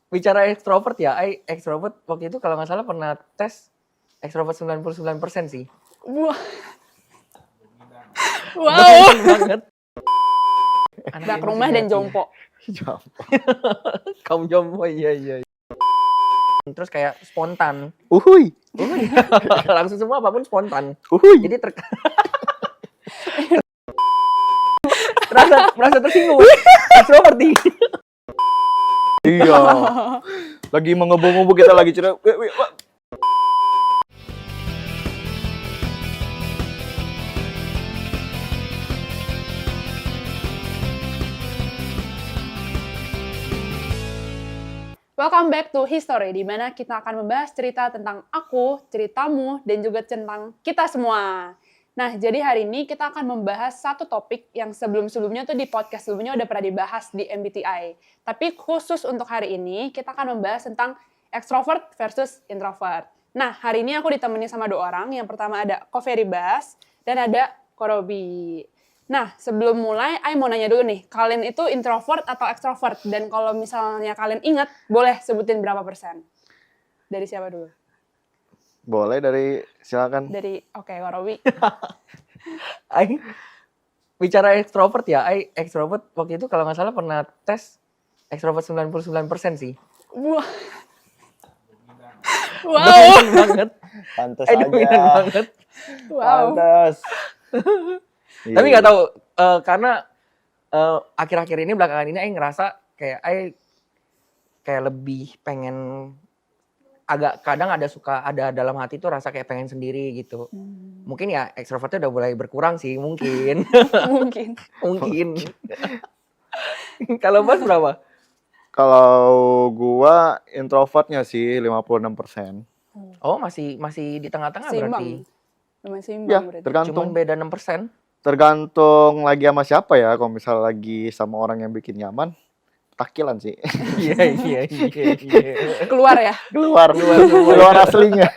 Bicara ekstrovert ya, ekstrovert waktu itu kalau nggak salah pernah tes ekstrovert 99% sih. Wah. Dominan banget. Bak rumah dan jompo. Kaum jompo, iya. Terus kayak spontan. Uhuy. Langsung semua apapun spontan. Uhuy. Jadi merasa tersinggung. Ekstrovert nih. Iya. Lagi mengebuk-ngebuk kita lagi cerita. Welcome back to History, di mana kita akan membahas cerita tentang aku, ceritamu, dan juga tentang kita semua. Nah, jadi hari ini kita akan membahas satu topik yang sebelum-sebelumnya tuh di podcast sebelumnya udah pernah dibahas di MBTI. Tapi khusus untuk hari ini, kita akan membahas tentang extrovert versus introvert. Nah, hari ini aku ditemani sama dua orang. Yang pertama ada Ko Feribas dan ada Ko Robi. Nah, sebelum mulai, Ai mau nanya dulu nih, kalian itu introvert atau extrovert? Dan kalau misalnya kalian ingat, boleh sebutin berapa persen? Dari siapa dulu? Boleh silakan. Oke, Ko Robi. Ai bicara ekstrovert ya, ekstrovert waktu itu kalau nggak salah pernah tes ekstrovert 99% sih. Wow. Dominan banget. Pantes aja. Dominan banget. Wow. Pantes. Tapi nggak tahu karena akhir-akhir ini belakangan ini Ai ngerasa kayak lebih pengen kadang ada dalam hati tuh rasa kayak pengen sendiri gitu. Mungkin ya ekstrovertnya udah mulai berkurang sih mungkin. Mungkin. Kalau Mas berapa? Kalau gua introvertnya sih 56%. Oh, masih di tengah-tengah berarti. Lumayan seimbang Ya, berarti. tergantung. Cuman beda 6%. Tergantung lagi sama siapa ya. Kalau misal lagi sama orang yang bikin nyaman, takilan sih. Iya. Keluar ya? Keluar aslinya.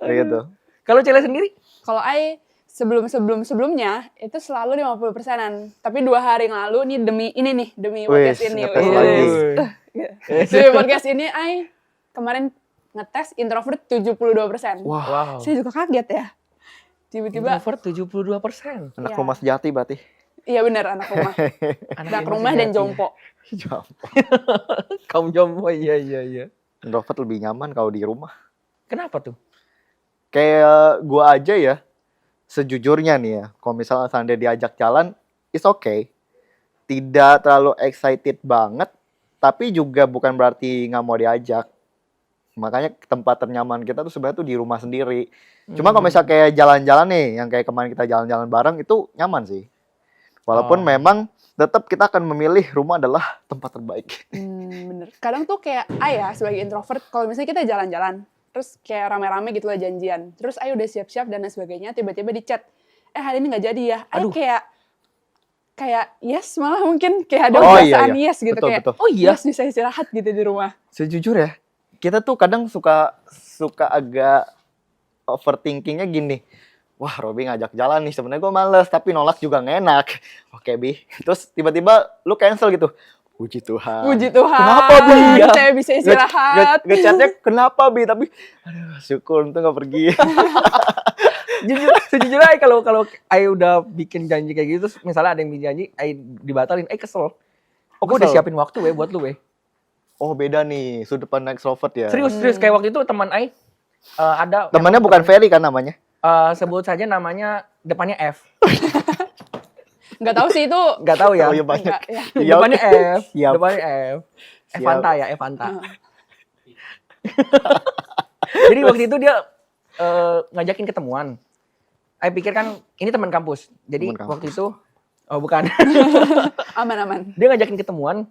Gitu. Kalau Cele sendiri? Kalau Ai sebelumnya itu selalu 50%-an. Tapi 2 hari yang lalu demi podcast ini. Ngetes lagi. Demi podcast ini Ai kemarin ngetes introvert 72%. Wah. Saya juga kaget ya. Tiba-tiba Introvert 72%. Anak Ya. rumah sejati berarti. Iya benar, anak rumah. Anak rumah dan jompo. Kaum jompo, iya. Introvert lebih nyaman kalau di rumah. Kenapa tuh? Kayak gua aja ya, sejujurnya nih ya, kalau misalnya Sande diajak jalan, it's okay. Tidak terlalu excited banget, tapi juga bukan berarti nggak mau diajak. Makanya tempat ternyaman kita tuh sebenarnya tuh di rumah sendiri. Cuma kalau misalnya kayak jalan-jalan nih, yang kayak kemarin kita jalan-jalan bareng, itu nyaman sih. Walaupun memang tetap kita akan memilih rumah adalah tempat terbaik. Bener. Kadang tuh kayak Ai ya sebagai introvert, kalau misalnya kita jalan-jalan, terus kayak rame-rame gitu lah janjian. Terus Ai udah siap-siap dan lain sebagainya, tiba-tiba di chat, hari ini nggak jadi ya. Ai kayak yes, malah mungkin kayak ada perasaan yes gitu. Betul. Oh iya? Yes, bisa istirahat gitu di rumah. Sejujur ya, kita tuh kadang suka agak overthinkingnya gini. Wah, Robi ngajak jalan nih, sebenarnya gue males, tapi nolak juga nggak enak. Oke, Bi. Terus tiba-tiba lu cancel gitu. Puji Tuhan. Kenapa, Bi? Saya bisa istirahat. Ngechatnya kenapa, Bi? Tapi, aduh, syukur untung nggak pergi. Sejujurnya kalau Ai udah bikin janji kayak gitu, terus misalnya ada yang bikin janji, Ai dibatalin, Ai kesel. Gue udah siapin waktu buat lu. Oh, beda nih, sudut pandang extrovert ya. Serius, kayak waktu itu teman Ai ada. Temannya bukan Ferry kan namanya? Sebut saja namanya depannya F. Nggak tahu sih itu. Nggak tahu ya. Oh, iya banyak. Depannya F. Siap. Depannya F. Siap. Evanta. Jadi waktu itu dia ngajakin ketemuan. Ai pikir kan ini teman kampus. Jadi waktu itu bukan. Aman. Dia ngajakin ketemuan.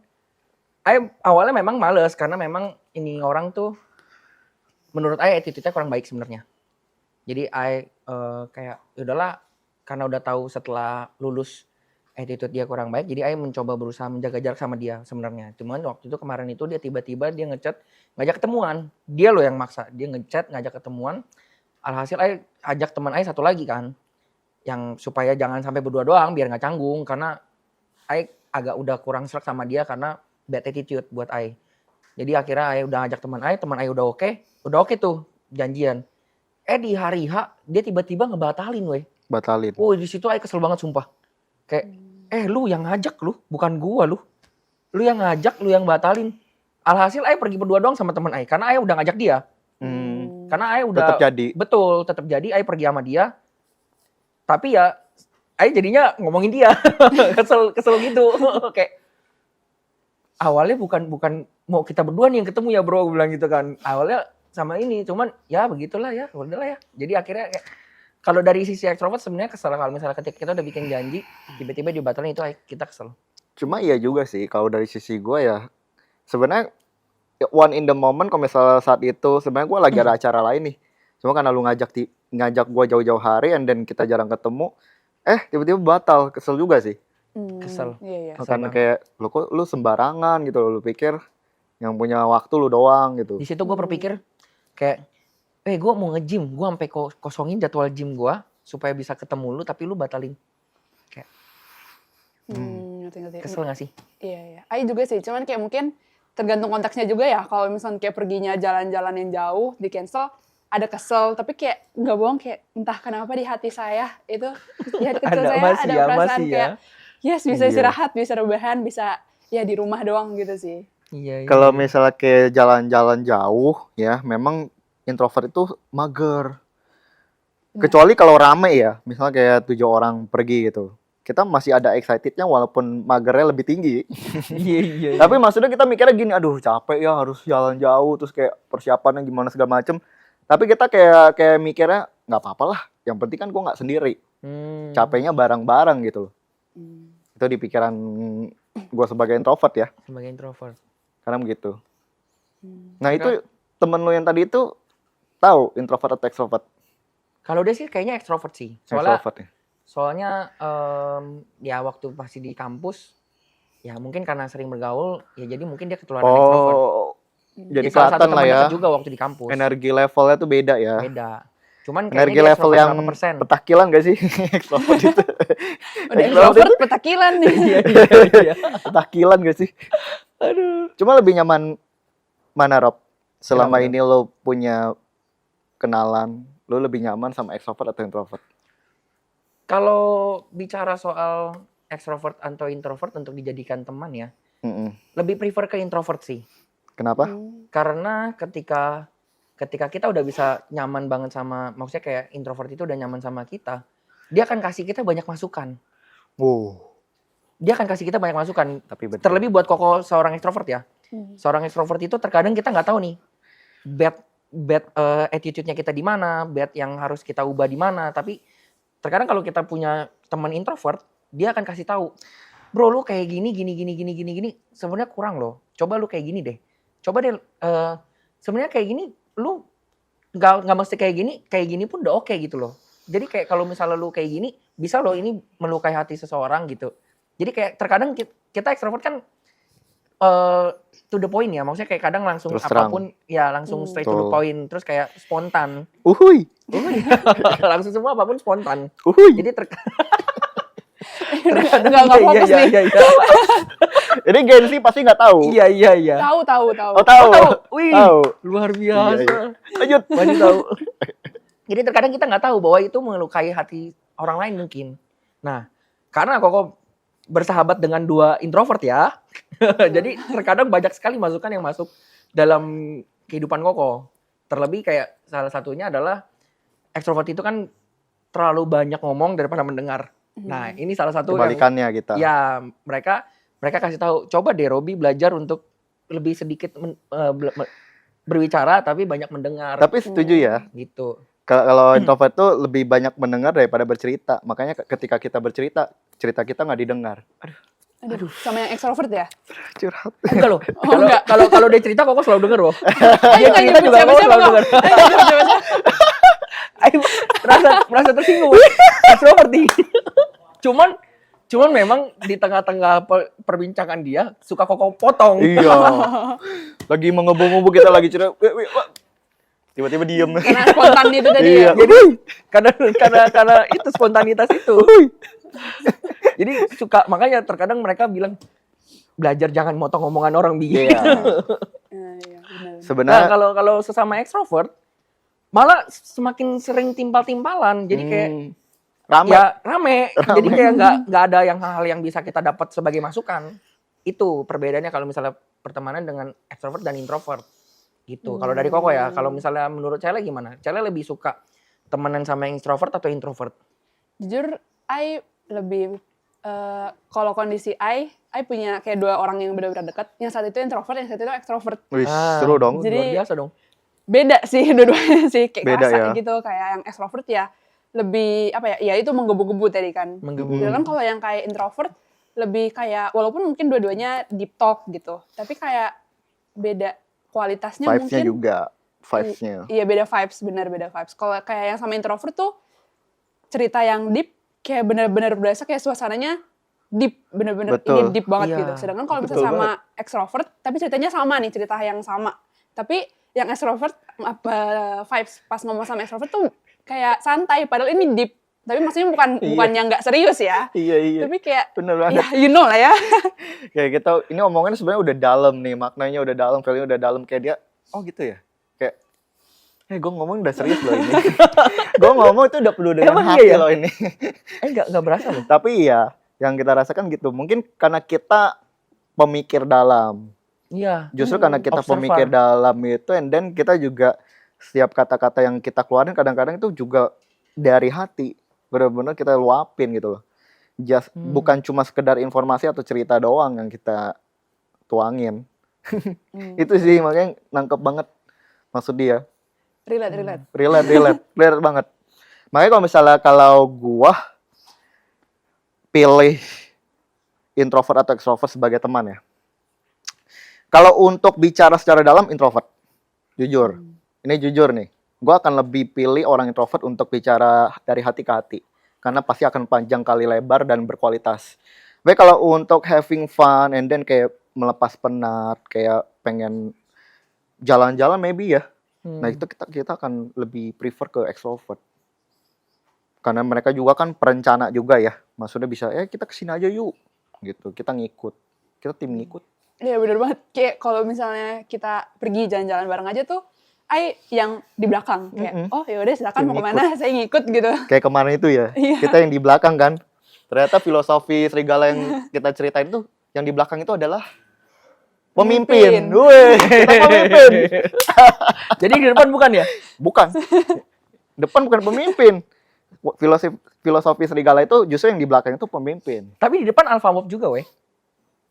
Ai awalnya memang males karena memang ini orang tuh menurut Ai attitude-nya kurang baik sebenarnya. Jadi Ai kayak yaudahlah karena udah tahu setelah lulus attitude dia kurang baik, jadi Ai mencoba berusaha menjaga jarak sama dia sebenarnya. Cuman waktu itu kemarin itu dia tiba-tiba dia ngechat ngajak ketemuan. Dia loh yang maksa, dia ngechat ngajak ketemuan. Alhasil Ai ajak teman Ai satu lagi kan, yang supaya jangan sampai berdua doang biar nggak canggung, karena Ai agak udah kurang serak sama dia karena bad attitude buat Ai. Jadi akhirnya Ayah udah ngajak teman Ayah udah oke tuh janjian. Di hari H dia tiba-tiba ngebatalin weh. Batalin. Di situ Ayah kesel banget sumpah. Kayak lu yang ngajak lu, bukan gua lu. Lu yang ngajak, lu yang batalin. Alhasil Ayah pergi berdua doang sama teman Ayah karena Ayah udah ngajak dia. Karena Ayah udah Tetap jadi. Betul, tetap jadi Ayah pergi sama dia. Tapi ya Ayah jadinya ngomongin dia. kesel gitu. Kayak awalnya bukan mau kita berdua nih yang ketemu ya bro, gue bilang gitu kan. Awalnya sama ini, cuman ya begitulah ya, udahlah ya. Jadi akhirnya kayak kalau dari sisi ekstrovert sebenarnya kesel kalau misalnya ketika kita udah bikin janji tiba-tiba dibatalin itu kita kesel. Cuma iya juga sih kalau dari sisi gue ya sebenarnya one in the moment kalau misalnya saat itu sebenarnya gue lagi ada acara lain nih. Cuma karena lu ngajak gue jauh-jauh hari and then kita jarang ketemu, tiba-tiba batal, kesel juga sih. Kesel. Iya. Karena kayak lu kok lu sembarangan gitu lu pikir yang punya waktu lu doang gitu. Di situ gue berpikir kayak gue mau nge-gym, gue sampai kosongin jadwal gym gue supaya bisa ketemu lu tapi lu batalin. Kayak Ngerti. kesel gak sih? Iya. Ayo juga sih, cuman kayak mungkin tergantung konteksnya juga ya. Kalau misalnya kayak perginya jalan-jalan yang jauh, di cancel, ada kesel. Tapi kayak nggak bohong kayak entah kenapa di hati saya itu, di hati kecil Ada saya masih ada ya, perasaan masih ya. kayak yes bisa Iya. istirahat, bisa rebahan, bisa ya di rumah doang gitu sih. Iya. Kalau misalnya kayak jalan-jalan jauh ya memang introvert itu mager. Kecuali kalau rame ya, misalnya kayak 7 orang pergi gitu. Kita masih ada excitednya walaupun magernya lebih tinggi. Iya. Tapi maksudnya kita mikirnya gini, aduh capek ya harus jalan jauh terus kayak persiapannya gimana segala macem. Tapi kita kayak mikirnya nggak apa-apa lah. Yang penting kan gue nggak sendiri. Capeknya bareng-bareng gitu loh. Itu di pikiran gue sebagai introvert ya. Sebagai introvert. Karena begitu. Nah itu temen lo yang tadi itu tahu introvert atau extrovert? Kalau dia sih kayaknya extrovert sih. Soalnya Extrovert ya. ya waktu masih di kampus ya mungkin karena sering bergaul ya jadi mungkin dia ketularan extrovert. Jadi Ya, salah satu kelihatan lah teman ya. dekat juga waktu di kampus. Energi levelnya tuh beda ya. Beda. Cuman Energi kayaknya dia level extrovert yang berapa persen? petakilan gak sih? Extrovert itu. Udah introvert petakilan nih. Iya. Petakilan gak sih? Aduh. Cuma lebih nyaman mana Rob? Selama Kenapa? ini lo punya kenalan, lo lebih nyaman sama extrovert atau introvert? Kalau bicara soal extrovert atau introvert untuk dijadikan teman ya, lebih prefer ke introvert sih. Kenapa? Karena ketika kita udah bisa nyaman banget sama, maksudnya kayak introvert itu udah nyaman sama kita, dia akan kasih kita banyak masukan. Dia akan kasih kita banyak masukan. Tapi betul. Terlebih buat Koko seorang ekstrovert ya. Seorang ekstrovert itu terkadang kita nggak tahu nih bad attitude-nya kita di mana, bad yang harus kita ubah di mana. Tapi terkadang kalau kita punya teman introvert, dia akan kasih tahu, bro lu kayak gini. Sebenarnya kurang loh. Coba lu kayak gini deh. Coba deh. Sebenarnya kayak gini, lu nggak mesti kayak gini pun udah oke gitu loh. Jadi kayak kalau misalnya lu kayak gini, bisa loh ini melukai hati seseorang gitu. Jadi kayak terkadang kita ekstrovert kan to the point ya, maksudnya kayak kadang langsung Terus terang. apapun ya langsung straight to the Betul. point, terus kayak spontan. Uhuy. Langsung semua apapun spontan. Uhuy. Jadi Nggak fokus nih. Iya. Jadi Gen Z pasti nggak tahu. Iya. Tahu. Oh tahu. Wih, Tahu. luar biasa. Iya. Lanjut. Masih tahu. Jadi terkadang kita nggak tahu bahwa itu melukai hati orang lain mungkin. Nah, karena Koko bersahabat dengan 2 introvert ya. Jadi terkadang banyak sekali masukan yang masuk dalam kehidupan Koko. Terlebih kayak salah satunya adalah ekstrovert itu kan terlalu banyak ngomong daripada mendengar. Nah, ini salah satu Kebalikannya kita. ya mereka kasih tahu, coba deh Robi belajar untuk lebih sedikit berbicara tapi banyak mendengar. Tapi setuju ya. Gitu. Kalau introvert tuh lebih banyak mendengar daripada bercerita. Makanya ketika kita bercerita, cerita kita nggak didengar. Aduh, sama yang ekstrovert ya? Curhat. Enggak loh. enggak. Kalau dia cerita Koko selalu denger loh. Ayo, Dia cerita juga Koko selalu denger. Ayo merasa tersinggung. Seperti Cuman memang di tengah-tengah perbincangan dia suka Koko potong. Iya. Lagi mengebung-gebung kita lagi cerita. Wah. Tiba-tiba diem. Karena spontan itu tadi Iya. ya. Jadi karena itu spontanitas itu. Jadi suka, makanya terkadang mereka bilang belajar jangan motong omongan orang Iya. Nah, Sebenarnya kalau sesama ekstrovert malah semakin sering timpal-timpalan. Jadi kayak rame. ya rame. Jadi kayak nggak ada hal-hal yang bisa kita dapat sebagai masukan. Itu perbedaannya kalau misalnya pertemanan dengan ekstrovert dan introvert. Gitu. Kalau dari Koko ya, kalau misalnya menurut Cele gimana? Cele lebih suka temenan sama yang introvert atau introvert? Jujur, I lebih kalau kondisi I punya kayak 2 orang yang benar-benar dekat. Yang satu itu introvert, yang satu itu extrovert. Wih, seru dong. Jadi- Luar biasa dong. Beda sih dua-duanya sih, kayak Beda kerasa ya. gitu. Kayak yang extrovert ya lebih apa ya? Ya itu menggebu-gebu tadi kan. Menggebu. Sedangkan kalau yang kayak introvert lebih kayak walaupun mungkin dua-duanya deep talk gitu, tapi kayak beda kualitasnya Vibes-nya mungkin. juga. Vibes-nya. Iya beda vibes, benar beda vibes. Kalau kayak yang sama introvert tuh cerita yang deep kayak benar-benar berasa kayak suasananya deep, benar-benar Betul. ini deep banget Iya, gitu. Sedangkan kalau betul misalnya sama extrovert, tapi ceritanya sama nih, cerita yang sama. Tapi yang extrovert vibes pas ngomong sama extrovert tuh kayak santai, padahal ini deep. Tapi maksudnya bukan yang nggak serius ya. Iya. Tapi kayak Bener banget. ya you know lah ya. Kayak kita ini omongannya sebenarnya udah dalam nih, maknanya udah dalam, value udah dalam, kayak dia oh gitu ya. Kayak gue ngomong udah serius loh ini. Gue ngomong itu udah perlu dengan Emang hati iya ya? loh ini. Nggak berasa loh. Tapi iya, yang kita rasakan gitu. Mungkin karena kita pemikir dalam. Iya. Justru karena kita Observer. pemikir dalam itu, and then kita juga setiap kata-kata yang kita keluarin kadang-kadang itu juga dari hati. Benar-benar kita luapin gitu loh. Bukan cuma sekedar informasi atau cerita doang yang kita tuangin. Itu sih makanya nangkep banget maksud dia. Relate. Relate banget. Makanya kalau gua pilih introvert atau extrovert sebagai teman ya. Kalau untuk bicara secara dalam introvert. Jujur. Ini jujur nih. Gua akan lebih pilih orang introvert untuk bicara dari hati ke hati. Karena pasti akan panjang kali lebar dan berkualitas. Tapi kalau untuk having fun and then kayak melepas penat, kayak pengen jalan-jalan maybe ya. Nah itu kita akan lebih prefer ke extrovert. Karena mereka juga kan perencana juga ya. Maksudnya bisa, kita kesini aja yuk. Gitu, kita ngikut. Kita tim ngikut. Iya bener banget. Kayak kalau misalnya kita pergi jalan-jalan bareng aja tuh, yang di belakang. Kayak, oh yaudah silakan Tim mau kemana, saya ngikut gitu. Kayak kemarin itu ya, kita yang di belakang kan. Ternyata filosofi serigala yang kita ceritain tuh, yang di belakang itu adalah pemimpin. Pemimpin. Wih, kita pemimpin. Jadi di depan bukan ya? Bukan. Depan bukan pemimpin. Filosofi serigala itu justru yang di belakang itu pemimpin. Tapi di depan alpha wolf juga weh.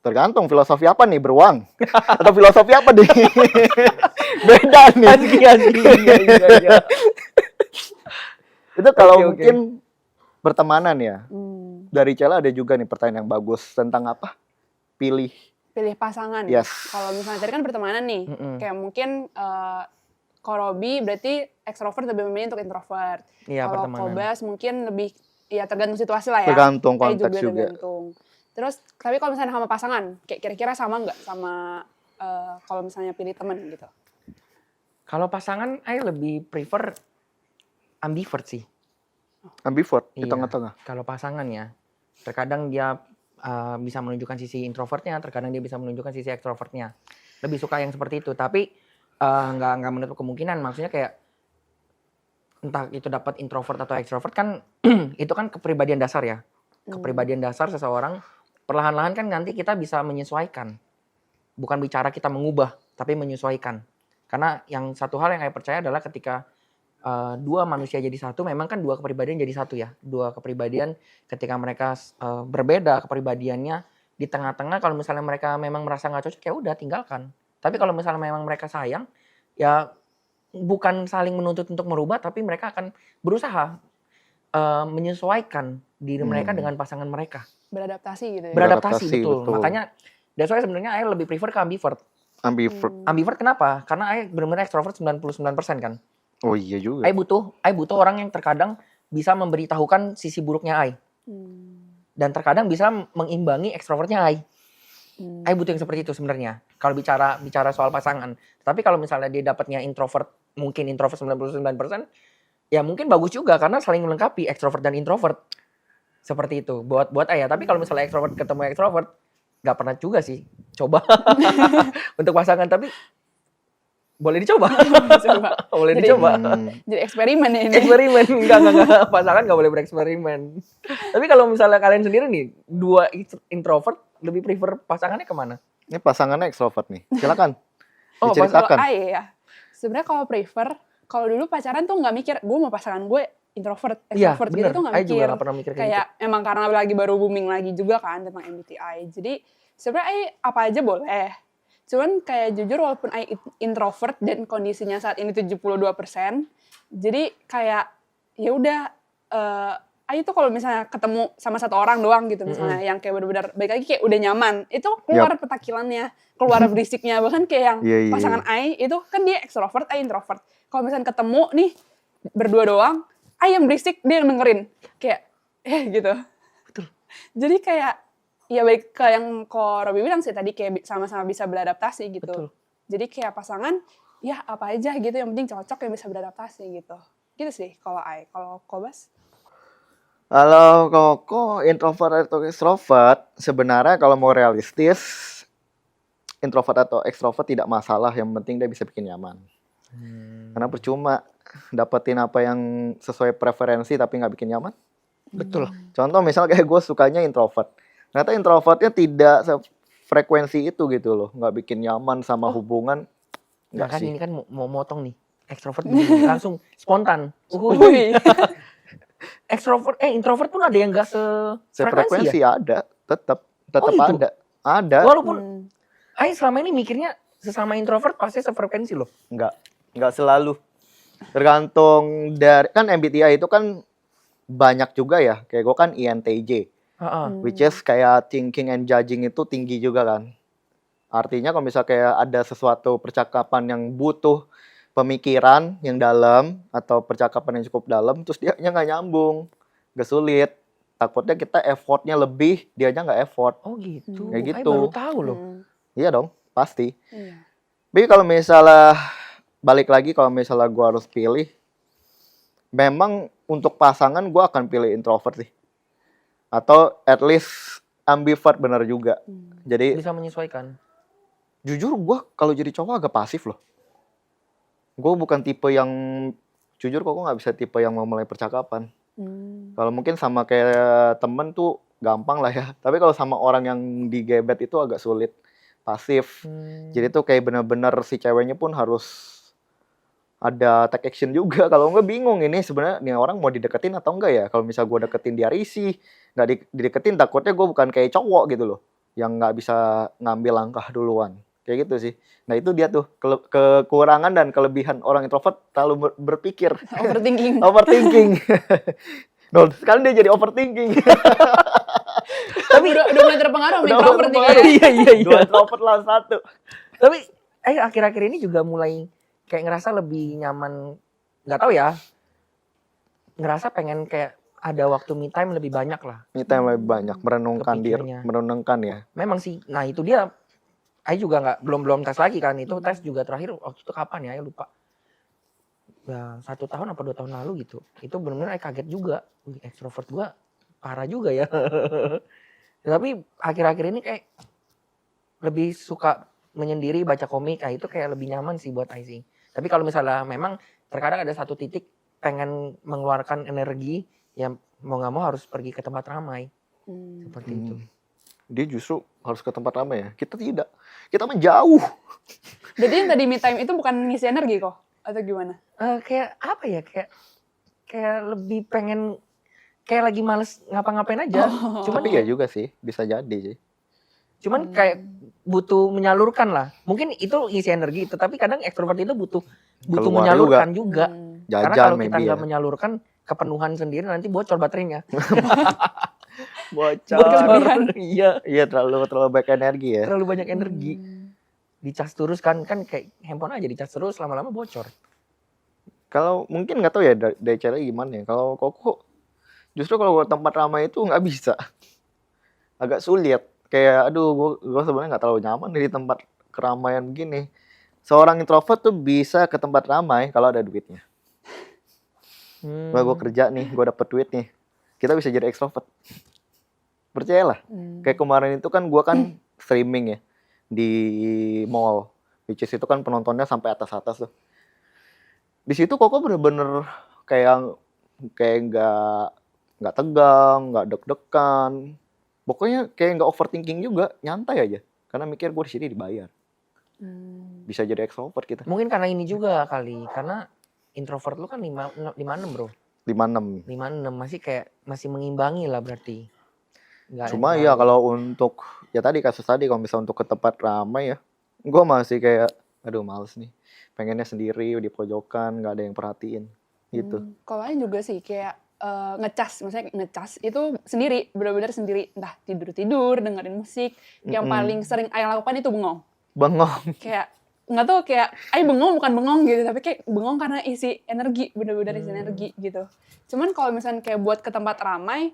Tergantung filosofi apa nih, beruang? Atau filosofi apa nih? Beda nih. Asli. Iya. Itu kalau Oke. mungkin pertemanan ya. Dari Cela ada juga nih pertanyaan yang bagus tentang apa? Pilih Pasangan. Yes. Kalau misalnya tadi kan pertemanan nih, kayak mungkin kalau Robi berarti extrovert lebih memilih untuk introvert. Iya, Kalau pertemanan. Kobas mungkin lebih, ya tergantung situasi lah ya. Tergantung Kayak konteks juga. tergantung. Terus, tapi kalau misalnya sama pasangan, kayak kira-kira sama nggak sama kalau misalnya pilih temen gitu? Kalau pasangan, I lebih prefer ambivert sih. Ambivert di Iya. tengah-tengah. Kalau pasangan ya, terkadang dia bisa menunjukkan sisi introvertnya, terkadang dia bisa menunjukkan sisi ekstrovertnya. Lebih suka yang seperti itu, tapi nggak menutup kemungkinan. Maksudnya kayak entah itu dapat introvert atau ekstrovert kan itu kan kepribadian dasar ya. Kepribadian dasar seseorang perlahan-lahan kan nanti kita bisa menyesuaikan. Bukan bicara kita mengubah, tapi menyesuaikan. Karena yang satu hal yang saya percaya adalah ketika dua manusia jadi satu, memang kan dua kepribadian jadi satu ya. Dua kepribadian ketika mereka berbeda kepribadiannya, di tengah-tengah kalau misalnya mereka memang merasa nggak cocok, ya udah tinggalkan. Tapi kalau misalnya memang mereka sayang, ya bukan saling menuntut untuk merubah, tapi mereka akan berusaha menyesuaikan diri mereka dengan pasangan mereka. Beradaptasi gitu ya? Beradaptasi, Beradaptasi, betul. betul. Makanya that's why sebenarnya I lebih prefer ke ambivert. Ambivert. Ambivert kenapa? Karena I benar-benar extrovert 99% kan. Oh iya juga. I butuh orang yang terkadang bisa memberitahukan sisi buruknya I. Dan terkadang bisa mengimbangi ekstrovertnya I. I butuh yang seperti itu sebenarnya. Kalau bicara soal pasangan. Tapi kalau misalnya dia dapatnya introvert, mungkin introvert 99%, ya mungkin bagus juga karena saling melengkapi ekstrovert dan introvert. Seperti itu. Buat I ya. Tapi kalau misalnya ekstrovert ketemu ekstrovert, nggak pernah juga sih coba untuk pasangan. Tapi Boleh dicoba. Coba. Boleh Jadi- dicoba. Jadi eksperimen ya ini. Eksperimen. Enggak. Pasangan enggak boleh bereksperimen. Tapi kalau misalnya kalian sendiri nih, dua introvert lebih prefer pasangannya kemana? Ini pasangannya ekstrovert nih. Silakan. Oh, Kalau Diceritakan. I ya, sebenarnya kalau prefer, kalau dulu pacaran tuh nggak mikir, gue mau pasangan gue introvert, Iya, extrovert bener. gitu tuh nggak Saya juga mikir. nggak pernah mikir kayak Kayak emang karena lagi baru booming lagi juga kan tentang MBTI. Jadi sebenarnya I apa aja boleh. Cuman kayak jujur walaupun I introvert dan kondisinya saat ini 72%, jadi kayak ya udah I tuh kalau misalnya ketemu sama satu orang doang gitu misalnya yang kayak benar-benar baik lagi kayak udah nyaman, itu keluar petakilannya, keluar berisiknya, bahkan kayak yang Iya, iya, pasangan I itu kan dia extrovert, I introvert. Kalau misalnya ketemu nih berdua doang, I yang berisik, dia yang dengerin. Kayak gitu. Betul. Jadi kayak ya baik ke yang ko Robby bilang sih tadi kayak sama-sama bisa beradaptasi gitu. Betul. Jadi kayak pasangan ya apa aja gitu yang penting cocok yang bisa beradaptasi gitu. Gitu sih kalau I. Kalau Kobas? Kalau Koko introvert atau extrovert, sebenarnya kalau mau realistis, introvert atau extrovert tidak masalah, yang penting dia bisa bikin nyaman. Karena percuma dapetin apa yang sesuai preferensi tapi nggak bikin nyaman. Betul. Contoh misal kayak gue sukanya introvert. Ternyata introvertnya tidak sefrekuensi itu gitu loh. Nggak bikin nyaman sama hubungan. Nggak Nggak kan sih. ini kan mau motong nih. Ekstrovert begini, langsung spontan. Wih. Introvert pun ada yang nggak Sefrekuensi ya? ada. Tetap Oh, gitu? ada. Ada. Walaupun selama ini mikirnya sesama introvert pasti sefrekuensi loh. Nggak selalu. Tergantung dari, kan MBTI itu kan banyak juga ya. Kayak gue kan INTJ. Which is kayak thinking and judging itu tinggi juga kan. Artinya kalau misalnya kayak ada sesuatu percakapan yang butuh pemikiran yang dalam atau percakapan yang cukup dalam, terus dia nggak nyambung, nggak sulit. Takutnya kita effortnya lebih, dianya nggak effort. Oh gitu. Kayak Saya gitu. baru tahu loh. Iya dong, pasti. Iya. Tapi kalau misalnya balik lagi, kalau misalnya gue harus pilih, memang untuk pasangan gue akan pilih introvert sih. Atau at least ambivert benar juga. Jadi Bisa menyesuaikan. jujur gue kalau jadi cowok agak pasif loh. Gue bukan tipe yang, jujur kok gue nggak bisa tipe yang mau mulai percakapan. Kalau mungkin sama kayak temen tuh gampang lah ya. Tapi kalau sama orang yang digebet itu agak sulit. Pasif. Jadi tuh kayak benar-benar si ceweknya pun harus ada take action juga. Kalau enggak bingung ini sebenarnya nih orang mau dideketin atau enggak ya. Kalau misal gue deketin dia risih, nggak dideketin takutnya gue bukan kayak cowok gitu loh. Yang nggak bisa ngambil langkah duluan. Kayak gitu sih. Nah itu dia tuh kekurangan dan kelebihan orang introvert terlalu berpikir. Overthinking. Overthinking. Nah, sekarang dia jadi overthinking. Tapi udah mulai terpengaruh sama Udah introvert nih terpengaruh. kayaknya. Iya. Dua introvert lawan satu. Tapi akhir-akhir ini juga mulai kayak ngerasa lebih nyaman. Nggak tahu ya. Ngerasa pengen kayak ada waktu me time lebih banyak lah. Me time lebih banyak, merenungkan diri, Kepikirnya. merenungkan ya. Memang sih. Nah itu dia. Juga belum tes lagi kan. Itu tes juga terakhir waktu itu kapan ya? Lupa. Ya 1 tahun apa 2 tahun lalu gitu. Itu benar-benar kaget juga. Wih, extrovert gua parah juga ya. Tapi akhir-akhir ini kayak lebih suka menyendiri baca komik. Nah, itu kayak lebih nyaman sih buat I sih. Tapi kalau misalnya memang terkadang ada satu titik pengen mengeluarkan energi, ya mau nggak mau harus pergi ke tempat ramai. Seperti itu. Dia justru harus ke tempat ramai ya. Kita tidak. Kita menjauh. Jadi yang tadi me time itu bukan ngisi energi kok? Atau gimana? Kayak apa ya? Kayak lebih pengen kayak lagi males ngapa-ngapain aja. Cuman Tapi ya juga sih, bisa jadi sih. Cuman kayak butuh menyalurkan lah. Mungkin itu ngisi energi, tetapi kadang ekstrovert itu butuh Keluar menyalurkan juga. Karena Jajan kalau kita maybe nggak ya. menyalurkan kepenuhan sendiri nanti bocor baterainya. Bocor. Iya, Iya terlalu banyak energi ya. terlalu banyak energi. Dicas terus kan kayak handphone aja dicas terus lama-lama bocor. Kalau mungkin nggak tahu ya dari cara gimana ya. Kalau Koko justru kalau ke tempat ramai itu nggak bisa. Agak sulit. Kayak aduh gue sebenarnya nggak terlalu nyaman di tempat keramaian begini. Seorang introvert tuh bisa ke tempat ramai kalau ada duitnya. Wah gue kerja nih, gue dapet duit nih. Kita bisa jadi ekstrovert. Percayalah. Kayak kemarin itu kan gue kan streaming ya di mall. which is itu kan penontonnya sampai atas-atas tuh. Di situ Koko bener-bener kayak nggak tegang, nggak deg-degan. Pokoknya kayak nggak overthinking juga, nyantai aja. Karena mikir gue di sini dibayar. Bisa jadi extrovert kita. Mungkin karena ini juga kali, karena introvert lu kan 56 bro. 56. 56 masih mengimbangi lah berarti. Nggak Cuma yang ya kalau untuk ya tadi kasus tadi kalau misalnya untuk ke tempat ramai ya, gue masih kayak aduh males nih. Pengennya sendiri di pojokan, nggak ada yang perhatiin gitu. Kalau Aing juga sih kayak maksudnya ngecas itu sendiri, benar-benar sendiri, entah tidur dengerin musik. Yang paling sering Aing lakukan itu bengong. Bengong. Kayak nggak tahu, kayak Aing bengong bukan bengong gitu, tapi kayak bengong karena isi energi, benar-benar isi energi gitu. Cuman kalau misalnya kayak buat ke tempat ramai,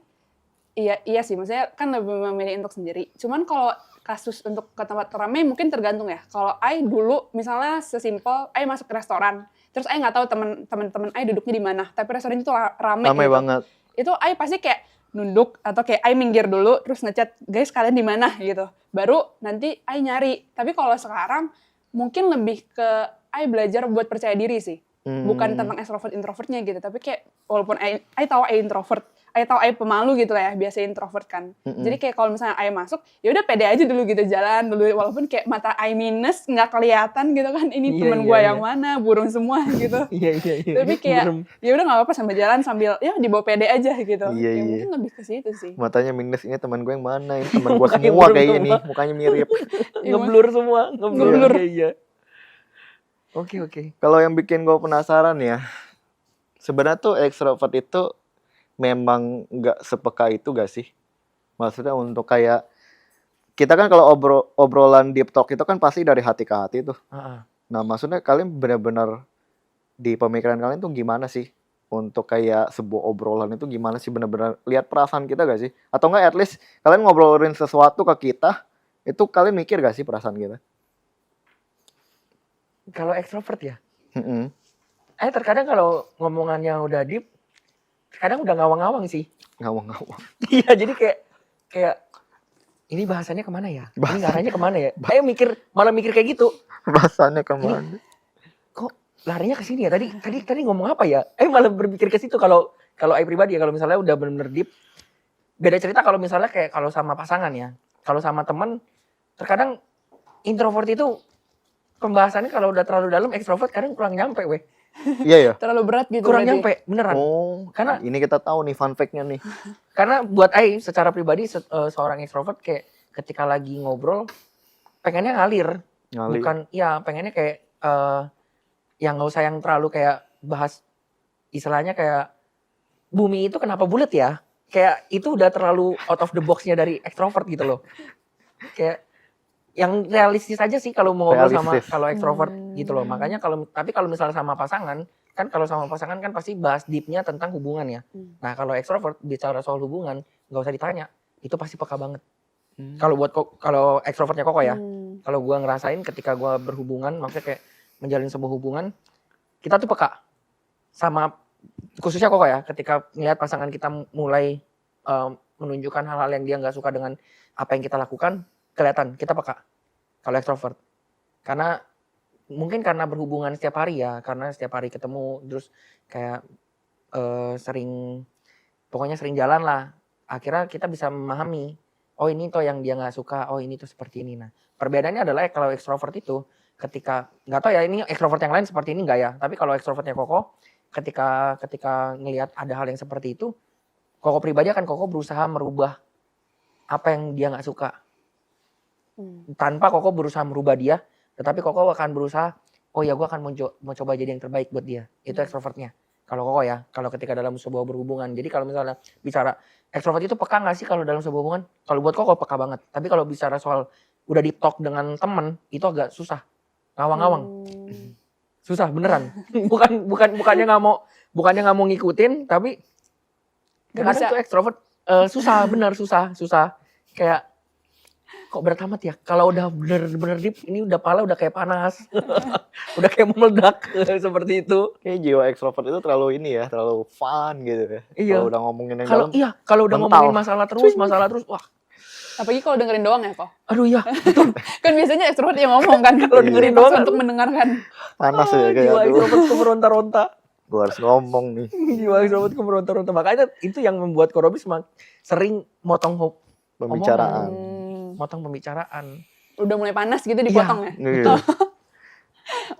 iya sih, maksudnya kan lebih memilih untuk sendiri. Cuman kalau kasus untuk ke tempat ramai mungkin tergantung ya. Kalau Ai dulu misalnya sesimpel Ai masuk ke restoran, terus Ai nggak tahu teman-teman Ai duduknya di mana, tapi restoran itu rame Ramai gitu. banget. Itu Ai pasti kayak nunduk atau kayak Ai minggir dulu terus ngechat, guys kalian di mana gitu. Baru nanti Ai nyari. Tapi kalau sekarang mungkin lebih ke Ai belajar buat percaya diri sih. Bukan tentang extrovert introvertnya gitu, tapi kayak walaupun Ai tahu Ai introvert, Ai tahu Ai pemalu gitu lah ya, biasa introvert kan. Jadi kayak kalau misalnya Ai masuk, ya udah pede aja dulu gitu, jalan dulu walaupun kayak mata Ai minus nggak kelihatan gitu kan, ini Iya, temen iya, gua iya. yang mana, burung semua gitu. Iya. Tapi kayak ya udah nggak apa-apa sambil jalan sambil ya dibawa pede aja gitu. Iya, Ya iya. mungkin lebih ke situ sih. Matanya minus, ini teman gue yang mana? Ini teman gue Mukanya semua burung kayaknya semua. nih, mukanya mirip. Ngeblur semua, Ngeblur. Iya. Oke. Kalau yang bikin gue penasaran ya, sebenarnya tuh extrovert itu memang nggak sepeka itu gak sih? Maksudnya untuk kayak kita kan kalau obrolan deep talk itu kan pasti dari hati ke hati tuh. Heeh. Nah maksudnya kalian benar-benar di pemikiran kalian tuh gimana sih? Untuk kayak sebuah obrolan itu gimana sih, benar-benar lihat perasaan kita gak sih? Atau enggak at least kalian ngobrolin sesuatu ke kita, itu kalian mikir gak sih perasaan kita? Kalau extrovert ya, Mm-mm. terkadang kalau ngomongannya udah deep, kadang udah ngawang-ngawang sih. Ngawang-ngawang. Iya, jadi kayak ini bahasannya kemana ya? Ini ngarahnya kemana ya? Ayo malah mikir kayak gitu. Bahasannya kemana? Kok larinya ke sini ya? Tadi ngomong apa ya? Malah berpikir ke situ kalau Ai pribadi ya, kalau misalnya udah bener-bener deep. Beda cerita kalau misalnya kayak kalau sama pasangan ya. Kalau sama teman, terkadang introvert itu pembahasannya kalau udah terlalu dalam, extrovert kadang kurang nyampe weh. Iya ya. Terlalu berat gitu Kurang berarti. nyampe, beneran. Oh, Karena- ini kita tahu nih fun fact-nya nih. Karena buat Ai secara pribadi seorang extrovert kayak ketika lagi ngobrol pengennya ngalir. Ngali. Bukan, ya pengennya kayak yang nggak usah yang terlalu kayak bahas istilahnya kayak bumi itu kenapa bulat ya? Kayak itu udah terlalu out of the box-nya dari extrovert gitu loh. Kayak yang realistis aja sih kalau mau ngobrol sama Realistis. kalau extrovert gitu loh. Makanya tapi kalau misalnya sama pasangan kan pasti bahas deep-nya tentang hubungan ya. Nah, kalau extrovert bicara soal hubungan nggak usah ditanya, itu pasti peka banget. Kalau extrovertnya Koko ya. Kalau gua ngerasain ketika gua berhubungan, maksudnya kayak menjalin sebuah hubungan, kita tuh peka sama khususnya Koko ya, ketika melihat pasangan kita mulai menunjukkan hal-hal yang dia nggak suka dengan apa yang kita lakukan, kelihatan kita peka kalau extrovert. Karena mungkin karena berhubungan setiap hari ya, karena setiap hari ketemu terus kayak pokoknya sering jalan lah. Akhirnya kita bisa memahami, oh ini tuh yang dia nggak suka, oh ini tuh seperti ini. Nah, perbedaannya adalah kalau extrovert itu ketika nggak tahu ya ini extrovert yang lain seperti ini nggak ya, tapi kalau extrovertnya Koko ketika ngelihat ada hal yang seperti itu, Koko pribadi akan Koko berusaha merubah apa yang dia nggak suka. Tanpa Koko berusaha merubah dia, tetapi Koko akan berusaha, oh ya gue akan mau coba jadi yang terbaik buat dia. Itu extrovertnya. Kalau Koko ya, kalau ketika dalam sebuah berhubungan. Jadi kalau misalnya bicara extrovert itu peka gak sih kalau dalam sebuah hubungan? Kalau buat Koko peka banget. Tapi kalau bicara soal udah deep talk dengan temen, itu agak susah. Ngawang-ngawang. Susah beneran. Bukannya nggak mau ngikutin, tapi kadang bisa. tuh extrovert susah, bener susah. Kayak kok berat amat ya? Kalau udah bener-bener deep, ini udah pala udah kayak panas. Udah kayak meledak seperti itu. Kayak jiwa extrovert itu terlalu ini ya, terlalu fun gitu ya. Iya. Kalau udah ngomongin yang Kalau dalam. kalau udah mental. ngomongin masalah terus, wah Apalagi kalau dengerin doang ya kok. Aduh ya, Kan biasanya ekstrovert yang ngomong kan. Kalau dengerin doang, untuk mendengarkan. Panas ya kayak jiwa aduh. extrovert tuh meronta-ronta. Gue harus ngomong nih. Jiwa extrovert tuh meronta-ronta. Makanya itu yang membuat Ko Robi sering motong Pembicaraan. motong pembicaraan. Udah mulai panas gitu dipotong ya. Iya.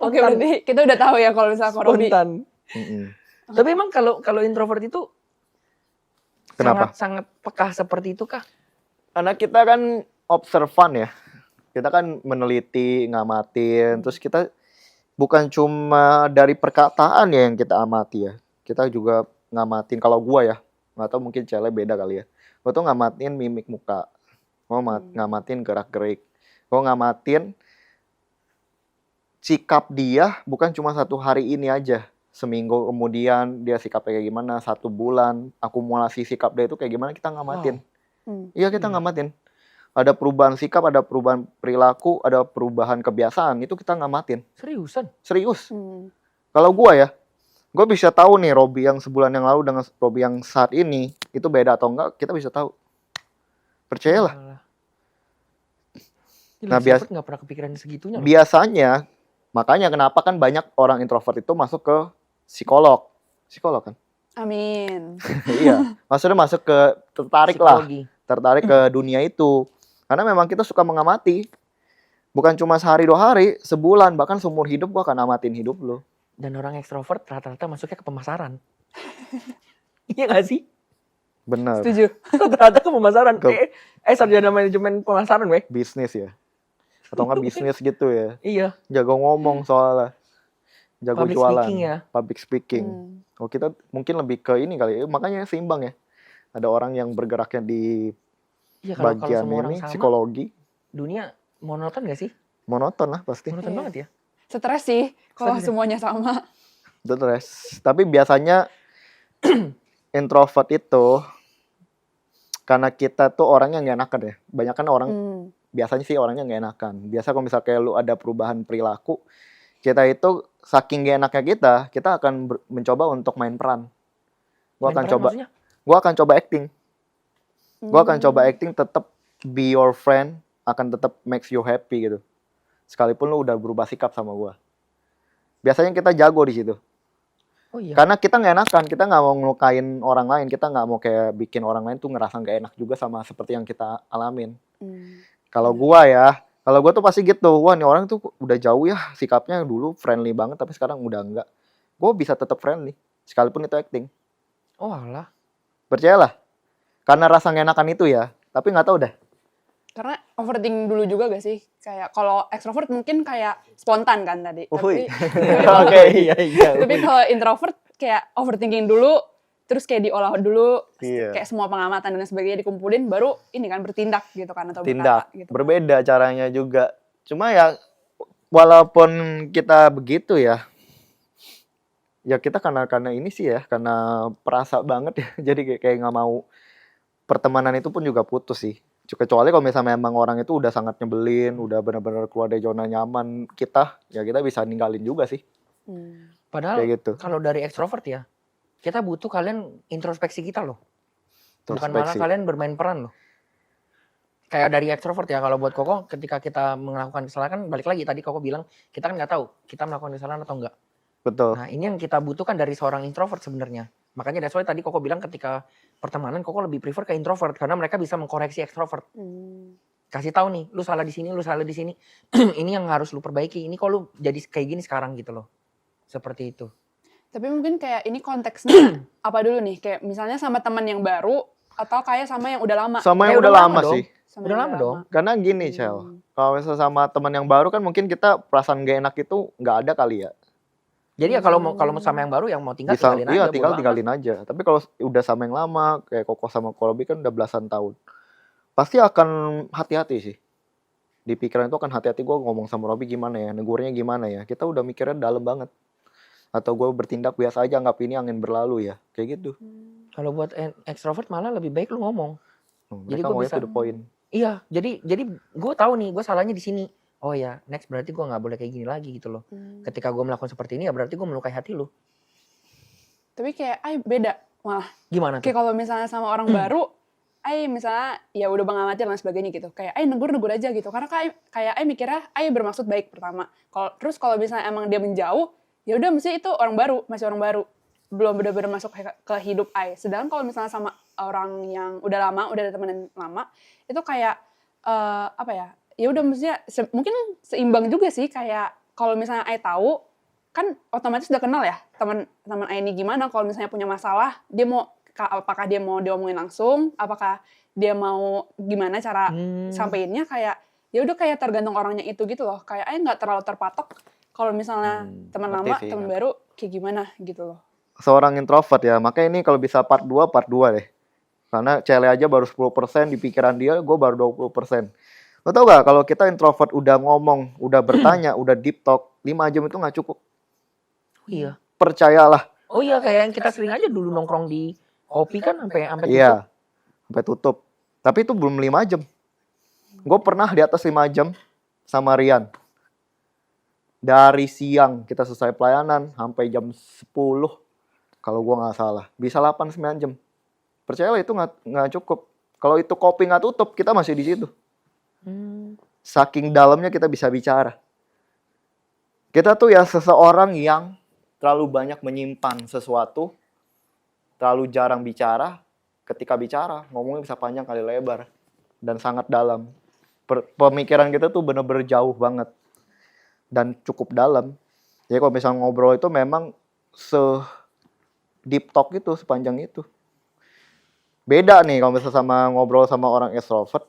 Oke, berarti kita udah tahu ya kalau misalnya Ko Robi. Spontan. Mm-mm. Tapi emang kalau introvert itu Kenapa? sangat peka seperti itu kah? Karena kita kan observan ya. Kita kan meneliti, ngamatin. Terus kita bukan cuma dari perkataan ya yang kita amati ya. Kita juga ngamatin. Kalau gua ya, nggak tahu mungkin Cele beda kali ya. Gua tuh ngamatin mimik muka. Gua ngamatin gerak-gerik. Gua ngamatin sikap dia bukan cuma satu hari ini aja. Seminggu kemudian dia sikapnya kayak gimana, 1 bulan, akumulasi sikap dia itu kayak gimana, kita ngamatin. Iya, kita ngamatin. Ada perubahan sikap, ada perubahan perilaku, ada perubahan kebiasaan, itu kita ngamatin. Seriusan? Serius. Kalau gua bisa tahu nih Robi yang sebulan yang lalu dengan Robi yang saat ini, itu beda atau enggak, kita bisa tahu. Percayalah. Nah, biasa nggak pernah kepikiran segitunya loh. biasanya, makanya kenapa kan banyak orang introvert itu masuk ke psikolog kan? Amin. Iya, maksudnya masuk ke tertarik ke dunia itu, karena memang kita suka mengamati, bukan cuma sehari 2 hari, sebulan, bahkan seumur hidup gua akan amatin hidup lo. Dan orang ekstrovert rata-rata masuknya ke pemasaran. Iya nggak sih? Bener. Setuju. Rata-rata ke pemasaran. Sarjana manajemen pemasaran, weh. Bisnis ya, atau enggak bisnis gitu ya. Iya. Jago ngomong soalnya, jago Public jualan, speaking ya. public speaking. Oh, kita mungkin lebih ke ini kali ya, makanya seimbang ya. Ada orang yang bergeraknya di Iya, kalau bagian semua orang ini sama, psikologi, dunia monoton gak sih? monoton lah pasti. Monoton Iya. banget ya. Stres sih kalau Stres ya? semuanya sama. Stres. Tapi biasanya introvert itu karena kita tuh orangnya nggak enakan ya. Banyak kan orang biasanya sih orangnya nggak enakan. Biasa kalau misalnya kayak lu ada perubahan perilaku, kita itu saking gak enaknya kita akan mencoba untuk main peran. Gua akan coba acting. Gua akan coba acting tetap be your friend, akan tetap makes you happy gitu. Sekalipun lu udah berubah sikap sama gua. Biasanya kita jago di situ. Oh iya. Karena kita nggak enakan, kita nggak mau ngelukain orang lain, kita nggak mau kayak bikin orang lain tuh ngerasa nggak enak juga sama seperti yang kita alamin. Kalau gua tuh pasti gitu, wah nih orang tuh udah jauh ya sikapnya, dulu friendly banget tapi sekarang udah enggak. Gua bisa tetap friendly, sekalipun itu acting. Oh alah. Percayalah, karena rasa nggak enakan itu ya, tapi nggak tahu dah. Karena overthinking dulu juga gak sih? Kayak kalau extrovert mungkin kayak spontan kan tadi. Uhuy. Oke, iya. Tapi kalau introvert kayak overthinking dulu, terus kayak diolah dulu, Iya. kayak semua pengamatan dan sebagainya dikumpulin, baru ini kan bertindak gitu kan atau Tindak, berkata gitu. berbeda caranya juga. Cuma ya, walaupun kita begitu ya kita karena ini sih ya, karena perasa banget ya, jadi kayak nggak mau pertemanan itu pun juga putus sih. Kecuali kalau misalnya memang orang itu udah sangat nyebelin, udah benar-benar keluar dari zona nyaman kita bisa ninggalin juga sih. Padahal Kayak gitu. kalau dari ekstrovert ya, kita butuh kalian introspeksi kita loh. Bukan malah Introspeksi. kalian bermain peran loh. Kayak dari ekstrovert ya, kalau buat Koko ketika kita melakukan kesalahan, kan balik lagi tadi Koko bilang, kita kan nggak tahu kita melakukan kesalahan atau enggak. Betul. Nah ini yang kita butuhkan dari seorang introvert sebenarnya. Makanya that's why tadi Koko bilang ketika pertemanan Koko lebih prefer ke introvert karena mereka bisa mengkoreksi ekstrovert. Kasih tahu nih, lu salah di sini, lu salah di sini. Ini yang harus lu perbaiki. Ini kok lu jadi kayak gini sekarang gitu loh. Seperti itu. Tapi mungkin kayak ini konteksnya apa dulu nih? Kayak misalnya sama teman yang baru atau kayak sama yang udah lama? Sama Ya yang udah lama dong. sih. Sama Udah yang lama dong. Karena gini, Cel. Kalau misalnya sama teman yang baru kan mungkin kita perasaan gak enak itu nggak ada kali ya. Jadi ya kalau mau sama yang baru yang mau tinggal tinggalin aja. Iya, bodo amat. tinggalin aja. Tapi kalau udah sama yang lama, kayak Koko sama Kolobi kan udah belasan tahun. Pasti akan hati-hati sih. Di pikiran itu akan hati-hati, gue ngomong sama Robi gimana ya, negurnya gimana ya. Kita udah mikirnya dalam banget. Atau gue bertindak biasa aja, anggap ini angin berlalu ya. Kayak gitu. Kalau buat ekstrovert malah lebih baik lu ngomong. Mereka gua mau bisa- to the point. Iya, jadi gue tahu nih gue salahnya di sini. Oh ya, next berarti gue nggak boleh kayak gini lagi gitu loh. Ketika gue melakukan seperti ini ya berarti gue melukai hati lu. Tapi kayak beda malah. Gimana tuh? Kayak kalau misalnya sama orang baru, misalnya ya udah bang amatir dan sebagainya gitu, kayak negur aja gitu, karena kayak mikirnya bermaksud baik pertama. Kalau misalnya emang dia menjauh, ya udah mesti itu masih orang baru, belum benar-benar masuk ke hidup Sedangkan kalau misalnya sama orang yang udah lama, udah ada temenan lama, itu kayak apa ya? Ya udah mestinya mungkin seimbang juga sih, kayak kalau misalnya tahu kan otomatis udah kenal ya teman ini gimana, kalau misalnya punya masalah dia mau apakah dia mau diomongin langsung, apakah dia mau gimana cara sampeinnya, kayak ya udah kayak tergantung orangnya itu gitu loh. Kayak nggak terlalu terpatok kalau misalnya teman lama, teman baru kayak gimana gitu loh. Seorang introvert ya, makanya ini kalau bisa part 2 deh. Karena Cele aja baru 10%, di pikiran dia gue baru 20%. Lo tau gak, kalau kita introvert udah ngomong, udah bertanya, udah deep talk, 5 jam itu gak cukup. Oh iya. Percayalah. Oh iya, kayak yang kita sering aja dulu nongkrong di kopi kan sampai tutup. Iya, sampai tutup. Tapi itu belum 5 jam. Gue pernah di atas 5 jam sama Rian. Dari siang kita selesai pelayanan sampai jam 10. Kalau gue nggak salah. Bisa 8-9 jam. Percayalah itu nggak cukup. Kalau itu kopi nggak tutup, kita masih di situ. Saking dalamnya kita bisa bicara. Kita tuh ya seseorang yang terlalu banyak menyimpan sesuatu, terlalu jarang bicara. Ketika bicara, ngomongnya bisa panjang kali lebar dan sangat dalam. Pemikiran kita tuh bener-bener jauh banget dan cukup dalam. Jadi kalau misalnya ngobrol itu memang deep talk itu, sepanjang itu. Beda nih kalau misalnya sama ngobrol sama orang extrovert.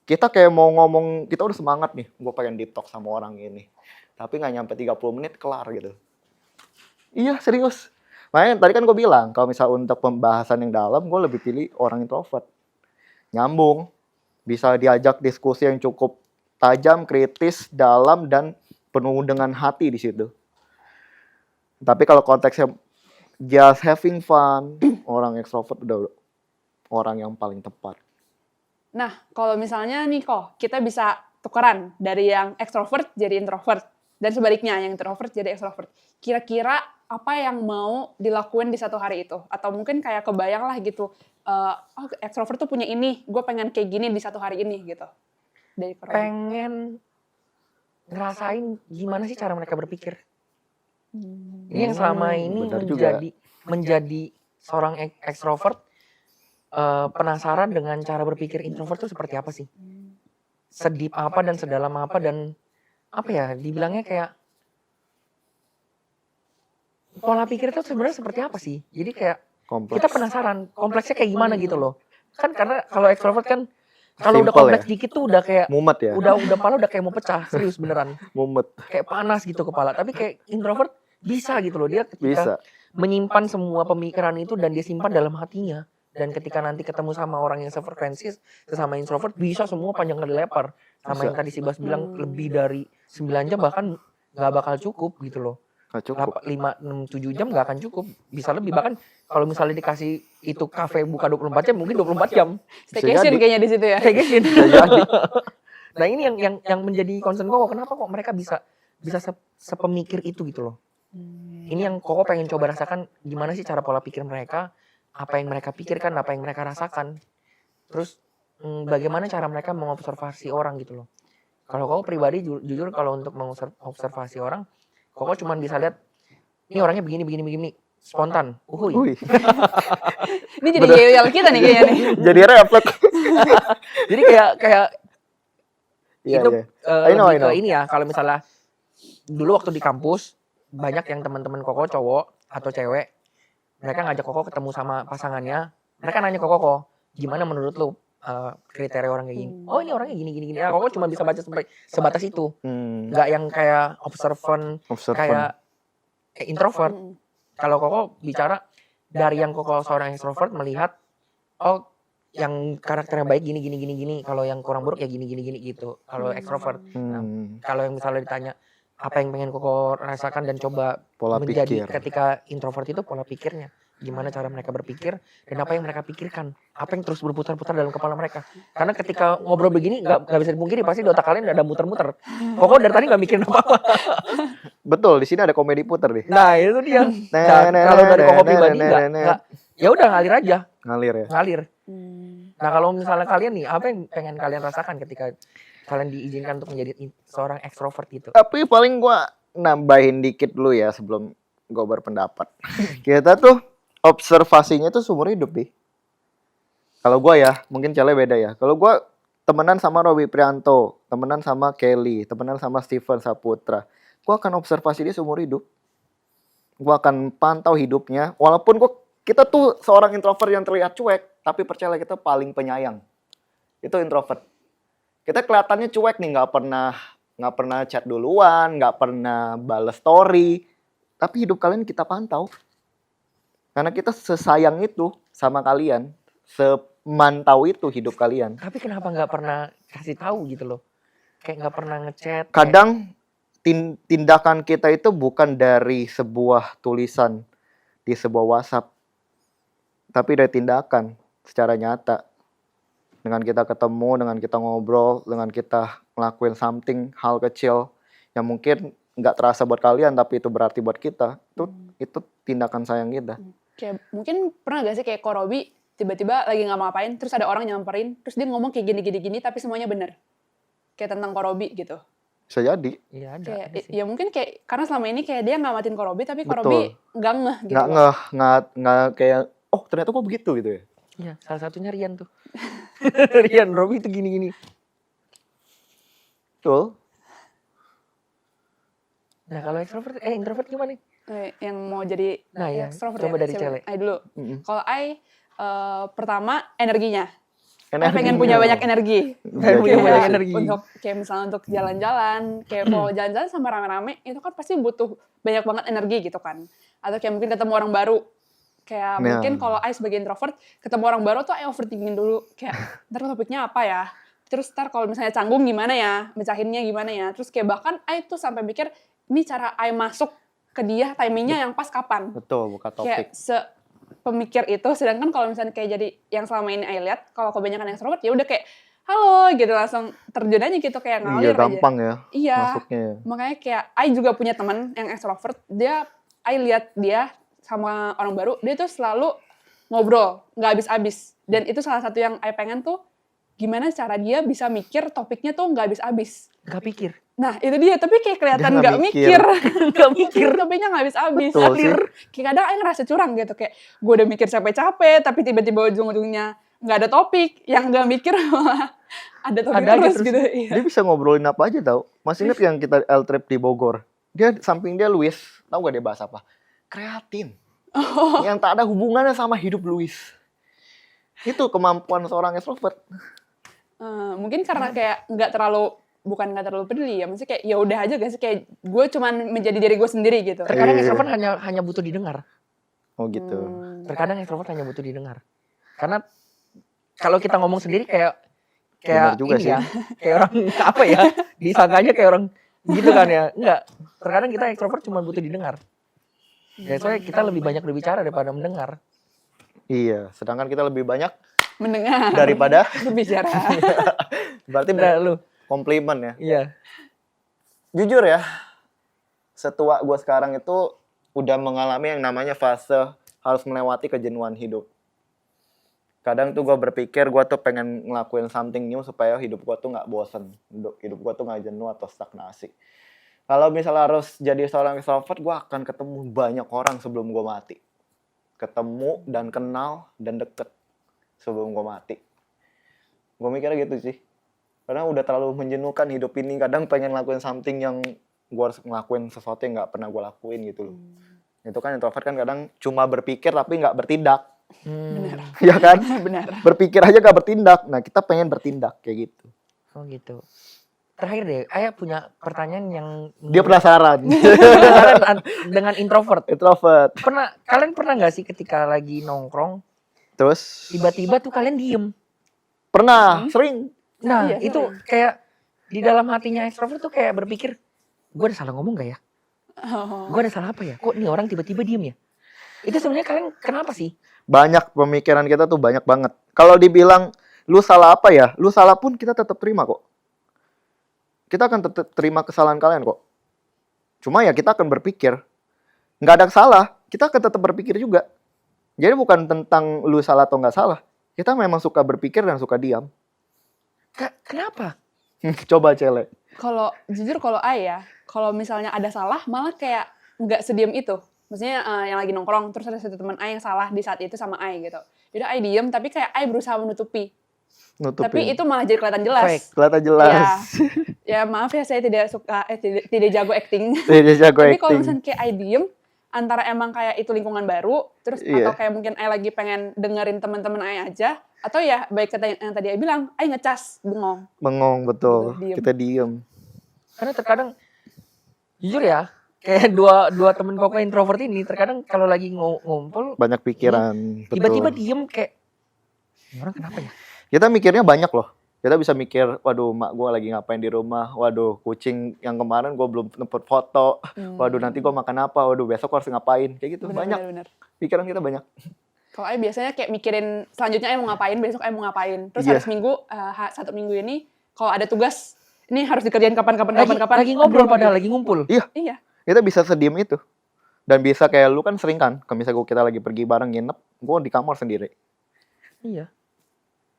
Kita kayak mau ngomong, kita udah semangat nih, gue pengen deep talk sama orang ini. Tapi gak nyampe 30 menit kelar gitu. Iya, serius. Makanya tadi kan gue bilang, kalau misalnya untuk pembahasan yang dalam, gue lebih pilih orang introvert. Nyambung, bisa diajak diskusi yang cukup tajam, kritis, dalam, dan penuh dengan hati di situ. Tapi kalau konteksnya just having fun, orang extrovert udah orang yang paling tepat. Nah, kalau misalnya nih kok, kita bisa tukeran dari yang extrovert jadi introvert, dan sebaliknya yang introvert jadi extrovert. Kira-kira apa yang mau dilakuin di satu hari itu? Atau mungkin kayak kebayang lah gitu, extrovert tuh punya ini, gue pengen kayak gini di satu hari ini gitu. Pengen ngerasain gimana sih cara mereka berpikir. Ini yang selama ini menjadi seorang ekstrovert penasaran dengan cara berpikir introvert itu seperti apa sih? Sedip apa dan sedalam apa dan apa ya? Dibilangnya kayak pola pikir itu sebenarnya seperti apa sih? Jadi kayak kita penasaran kompleksnya kayak gimana gitu loh. Kan karena kalau ekstrovert kan kalau udah kompleks dikit tuh udah kayak mumet ya. Udah kepala udah kayak mau pecah, serius beneran. Mumet. Kayak panas gitu kepala. Tapi kayak introvert bisa gitu loh, dia ketika menyimpan semua pemikiran itu dan dia simpan dalam hatinya. Dan ketika nanti ketemu sama orang yang sefrekuensi sesama introvert bisa semua panjang kali lebar. Sama yang tadi si Bas bilang lebih dari 9 jam bahkan nggak bakal cukup gitu loh. Gak cukup. 5, 6, 7 jam nggak akan cukup. Bisa lebih, bahkan kalau misalnya dikasih itu kafe buka 24 jam mungkin 24 jam. Staycation kayaknya di situ ya. Staycation. Nah ini yang menjadi concern Koko, kenapa kok mereka bisa sepemikir itu gitu loh. Ini yang Koko pengen coba rasakan, gimana sih cara pola pikir mereka, apa yang mereka pikirkan, apa yang mereka rasakan. Terus bagaimana cara mereka mengobservasi orang gitu loh. Kalau Koko pribadi jujur kalau untuk mengobservasi orang, Koko cuma bisa lihat ini orangnya begini, spontan. Uhuy. Ini jadi yel kita nih kayaknya nih. Jadi refleks. Jadi kayak itu ini ya, kalau misalnya dulu waktu di kampus banyak yang teman-teman Koko cowok atau cewek, mereka ngajak Koko ketemu sama pasangannya, mereka nanya ke Koko, gimana menurut lu kriteria orang kayak gini? Oh ini orangnya gini. Nah, Koko cuma bisa baca sampai sebatas itu, nggak yang kayak observant. Kayak introvert. Kalau Koko bicara dari yang Koko seorang extrovert melihat, oh yang karakternya baik gini. Kalau yang kurang buruk ya gini gitu. Kalau extrovert. Nah, kalau yang misalnya ditanya apa yang pengen Koko rasakan dan coba pola menjadi pikir. Ketika introvert itu pola pikirnya. Gimana cara mereka berpikir dan apa yang mereka pikirkan. Apa yang terus berputar-putar dalam kepala mereka. Karena ketika ngobrol begini nggak bisa dipungkiri pasti di otak kalian ada muter-muter. Koko dari tadi nggak mikirin apa-apa. Betul, di sini ada komedi puter nih. Nah itu dia. Nah, kalau dari Koko pribadi nggak, ya udah ngalir aja. Ngalir ya. Ngalir. Nah kalau misalnya kalian nih, apa yang pengen kalian rasakan ketika kalian diizinkan untuk menjadi seorang ekstrovert gitu? Tapi paling gua nambahin dikit dulu ya sebelum gua berpendapat. Kita tuh observasinya tuh seumur hidup deh. Kalau gua ya, mungkin caranya beda ya. Kalau gua temenan sama Robi Prianto, temenan sama Kelly, temenan sama Steven Saputra, gua akan observasi dia seumur hidup. Gua akan pantau hidupnya, walaupun kita tuh seorang introvert yang terlihat cuek, tapi percaya kita paling penyayang. Itu introvert. Kita kelihatannya cuek nih, nggak pernah chat duluan, nggak pernah balas story, tapi hidup kalian kita pantau. Karena kita sesayang itu sama kalian, semantau itu hidup kalian. Tapi kenapa nggak pernah kasih tahu gitu loh? Kayak nggak pernah ngechat. Kadang tindakan kita itu bukan dari sebuah tulisan di sebuah WhatsApp, tapi dari tindakan secara nyata. Dengan kita ketemu, dengan kita ngobrol, dengan kita ngelakuin something, hal kecil yang mungkin nggak terasa buat kalian, tapi itu berarti buat kita. Itu tindakan sayang kita. Kayak mungkin pernah gak sih kayak Korobi tiba-tiba lagi nggak mau ngapain, terus ada orang nyamperin, terus dia ngomong kayak gini, tapi semuanya bener. Kayak tentang Korobi gitu. Bisa jadi. Iya ada. Kayak, ada sih. ya mungkin kayak karena selama ini kayak dia ngamatin Korobi, tapi Korobi nggak ngeh gitu. Nggak kayak, oh ternyata kok begitu gitu ya. Iya, salah satunya Rian tuh. Rian, Robi itu gini-gini. Betul. Nah kalau introvert gimana nih? Yang mau jadi Nah ya, extrovert coba ya? dari Siapa? cewek. Ai dulu. Mm-mm. Kalau Ai, pertama energinya. Ai Energinya. pengen punya banyak energi. Pengen punya Kayak banyak energi. Untuk kayak misalnya untuk jalan-jalan, kayak mau jalan-jalan sama rame-rame, itu kan pasti butuh banyak banget energi gitu kan. Atau kayak mungkin ketemu orang baru. Kayak Nah. mungkin kalau Ai sebagai introvert, ketemu orang baru tuh Ai overthinking dulu. Kayak, ntar topiknya apa ya? Terus ntar kalau misalnya canggung gimana ya? Mecahinnya gimana ya? Terus kayak bahkan Ai tuh sampai mikir, ini cara Ai masuk ke dia, timingnya yang pas kapan? Betul, buka Kayak topik. pemikir itu, sedangkan kalau misalnya kayak jadi yang selama ini I lihat, kalau kebanyakan extrovert ya udah kayak halo gitu, langsung terjun aja gitu, kayak ngalir Iya, gampang ya Iya, masuknya. makanya kayak I juga punya teman yang extrovert, I lihat dia sama orang baru, dia tuh selalu ngobrol, nggak habis-habis, dan itu salah satu yang I pengen tuh, gimana cara dia bisa mikir topiknya tuh nggak habis-habis. Gak pikir. Nah itu dia, tapi kayak kelihatan Dia nggak nggak mikir. mikir, nggak mikir, topiknya nggak habis-habis. Betul sih. Kayak kadang Aing ngerasa curang gitu, kayak gue udah mikir capek-capek, tapi tiba-tiba ujung-ujungnya nggak ada topik, yang nggak mikir malah ada topik Ada aja terus terus. gitu. Iya. Dia bisa ngobrolin apa aja tau. Masih inget yang kita L-trip di Bogor? Dia samping dia Luis, tahu gak dia bahas apa? Kreatin. Yang tak ada hubungannya sama hidup Luis. Itu kemampuan seorang extrovert. Mungkin karena kayak bukan nggak terlalu peduli ya, maksudnya kayak ya udah aja guys, kayak gue cuman menjadi diri gue sendiri gitu. Terkadang Iya. extrovert hanya butuh didengar. Oh gitu. Terkadang extrovert hanya butuh didengar. Karena kalau kita ngomong sendiri kayak Benar juga ini sih. ya, kayak orang apa ya? Disangkanya kayak orang gitu kan ya. Enggak. Terkadang kita extrovert cuma butuh didengar. Ya soalnya kita lebih banyak berbicara daripada mendengar. Iya, sedangkan kita lebih banyak Mendengar daripada berbicara. berarti Udah lu. komplimen ya. Iya. Jujur ya, setua gue sekarang itu udah mengalami yang namanya fase harus melewati kejenuhan hidup. Kadang tuh gue berpikir gue tuh pengen ngelakuin something new supaya hidup gue tuh nggak bosen, hidup gue tuh nggak jenuh atau stagnasi. Kalau misalnya harus jadi seorang extrovert, gue akan ketemu banyak orang sebelum gue mati. Ketemu dan kenal dan deket sebelum gue mati. Gue mikirnya gitu sih. Karena udah terlalu menjenuhkan hidup ini. Kadang pengen ngelakuin something yang gue harus ngelakuin sesuatu yang nggak pernah gue lakuin gitu loh. Itu kan introvert kan kadang cuma berpikir tapi nggak bertindak. Benar. Ya kan? Benar. Berpikir aja nggak bertindak. Nah kita pengen bertindak kayak gitu. Oh gitu. Terakhir deh, Ayah punya pertanyaan yang Dia penasaran. penasaran dengan introvert. Introvert. Kalian pernah nggak sih ketika lagi nongkrong Terus tiba-tiba tuh kalian diem? pernah, sering. Nah Iya, itu kayak di dalam hatinya extrovert tuh kayak berpikir, gue ada salah ngomong gak ya? Oh. Gue ada salah apa ya? Kok nih orang tiba-tiba diem ya? Itu sebenarnya kalian kenapa sih? Banyak pemikiran kita tuh banyak banget. Kalau dibilang lu salah apa ya? Lu salah pun kita tetap terima kok. Kita akan tetap terima kesalahan kalian kok. Cuma ya kita akan berpikir. Nggak ada salah, kita akan tetap berpikir juga. Jadi bukan tentang lu salah atau nggak salah. Kita memang suka berpikir dan suka diam. Kenapa? Coba Cele. Jujur kalau I ya, kalau misalnya ada salah malah kayak nggak sediam itu. Maksudnya yang lagi nongkrong terus ada satu teman I yang salah di saat itu sama I gitu. Yaudah I diem tapi kayak I berusaha menutupi. Tapi itu malah jadi kelihatan jelas. Fake. Kelihatan jelas. Ya maaf ya saya tidak suka tidak jago acting. Tidak jago Tapi kalau acting. misalnya kayak I diem antara emang kayak itu lingkungan baru terus Iya. atau kayak mungkin I lagi pengen dengerin teman-teman I aja atau ya baik kata yang tadi I bilang I ngecas bengong. Bengong, betul. Gitu, diem. Kita diem. Karena terkadang jujur ya, kayak dua temen koko introvert ini terkadang kalau lagi ngumpul Banyak pikiran. Betul. tiba-tiba diem kayak "Ini orang kenapa ya?" Kita mikirnya banyak loh. Kita bisa mikir, waduh mak gue lagi ngapain di rumah, waduh kucing yang kemarin gue belum nempet foto, waduh nanti gue makan apa, waduh besok gue harus ngapain, kayak gitu. Banyak, Bener. pikiran kita banyak. Kalau I biasanya kayak mikirin selanjutnya I mau ngapain, besok I mau ngapain. Terus Iya. hari Seminggu, satu minggu ini kalau ada tugas, ini harus dikerjain kapan. Lagi ngobrol padahal lagi ngumpul. Iya. Kita bisa sediem itu. Dan bisa kayak lu kan sering kan, kalau misalnya kita lagi pergi bareng nginep, gue di kamar sendiri. Iya.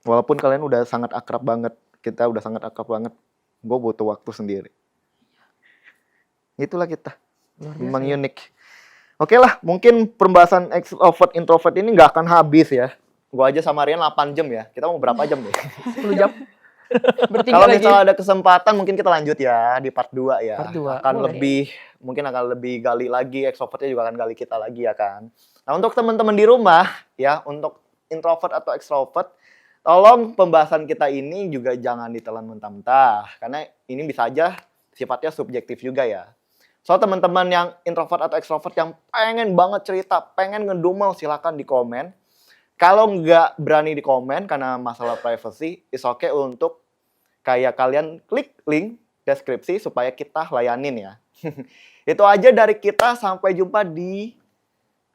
Walaupun kalian udah sangat akrab banget, kita udah sangat akrab banget, gue butuh waktu sendiri. Itulah kita. Luar biasa. Memang unik. Oke lah, mungkin pembahasan extrovert introvert ini nggak akan habis ya. Gua aja sama Rian 8 jam ya. Kita mau berapa jam nih? 10 jam. Bertiga Kalau lagi. misalnya ada kesempatan mungkin kita lanjut ya di part 2 ya. Part 2, Akan boleh. mungkin akan lebih gali lagi, extrovertnya juga akan gali kita lagi ya kan. Nah, untuk teman-teman di rumah ya, untuk introvert atau extrovert, tolong pembahasan kita ini juga jangan ditelan mentah-mentah karena ini bisa aja sifatnya subjektif juga ya. So teman-teman yang introvert atau extrovert yang pengen banget cerita, pengen ngedumel, silakan di komen. Kalau nggak berani di komen karena masalah privacy, it's okay untuk kayak kalian klik link deskripsi supaya kita layanin ya. Itu aja dari kita, sampai jumpa di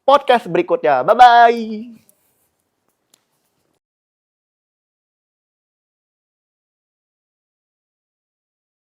podcast berikutnya. Bye-bye!